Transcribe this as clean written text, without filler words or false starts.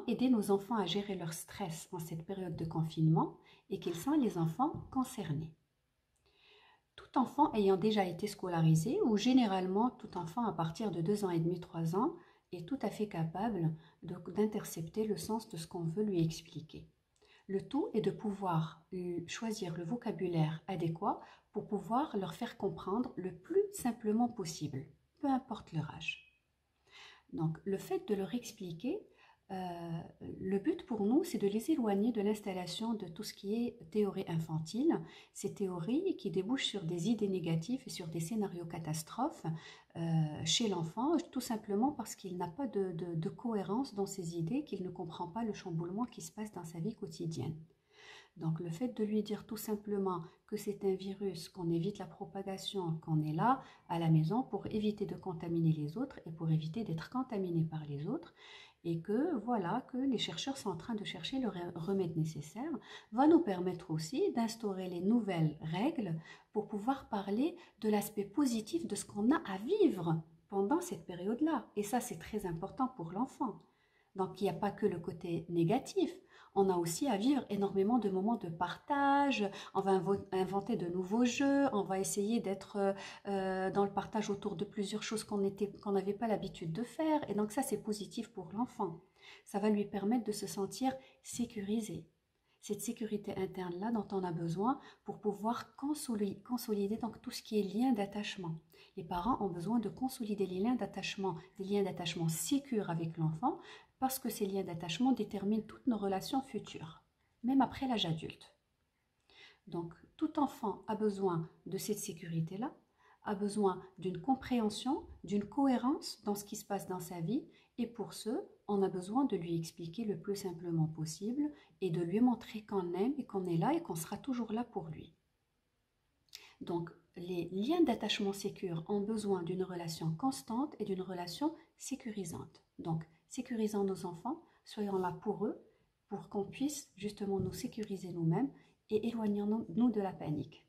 aider nos enfants à gérer leur stress en cette période de confinement et quels sont les enfants concernés. Tout enfant ayant déjà été scolarisé, ou généralement tout enfant à partir de 2 ans et demi, 3 ans, est tout à fait capable d'intercepter le sens de ce qu'on veut lui expliquer. Le tout est de pouvoir choisir le vocabulaire adéquat pour pouvoir leur faire comprendre le plus simplement possible, peu importe leur âge. Donc, le fait de leur expliquer, le but pour nous, c'est de les éloigner de l'installation de tout ce qui est théorie infantile, ces théories qui débouchent sur des idées négatives et sur des scénarios catastrophes chez l'enfant, tout simplement parce qu'il n'a pas de cohérence dans ses idées, qu'il ne comprend pas le chamboulement qui se passe dans sa vie quotidienne. Donc le fait de lui dire tout simplement que c'est un virus, qu'on évite la propagation, qu'on est là à la maison pour éviter de contaminer les autres et pour éviter d'être contaminé par les autres, et que voilà que les chercheurs sont en train de chercher le remède nécessaire, va nous permettre aussi d'instaurer les nouvelles règles pour pouvoir parler de l'aspect positif de ce qu'on a à vivre pendant cette période-là. Et ça, c'est très important pour l'enfant. Donc, il n'y a pas que le côté négatif. On a aussi à vivre énormément de moments de partage, on va inventer de nouveaux jeux, on va essayer d'être dans le partage autour de plusieurs choses qu'on n'avait pas l'habitude de faire. Et donc ça, c'est positif pour l'enfant. Ça va lui permettre de se sentir sécurisé. Cette sécurité interne-là dont on a besoin pour pouvoir consolider donc tout ce qui est lien d'attachement. Les parents ont besoin de consolider les liens d'attachement, des liens d'attachement sécures avec l'enfant, parce que ces liens d'attachement déterminent toutes nos relations futures, même après l'âge adulte. Donc, tout enfant a besoin de cette sécurité-là, a besoin d'une compréhension, d'une cohérence dans ce qui se passe dans sa vie, et pour ce, on a besoin de lui expliquer le plus simplement possible et de lui montrer qu'on aime et qu'on est là et qu'on sera toujours là pour lui. Donc, les liens d'attachement sécures ont besoin d'une relation constante et d'une relation sécurisante. Donc, sécurisons nos enfants, soyons là pour eux, pour qu'on puisse justement nous sécuriser nous-mêmes et éloignons-nous de la panique.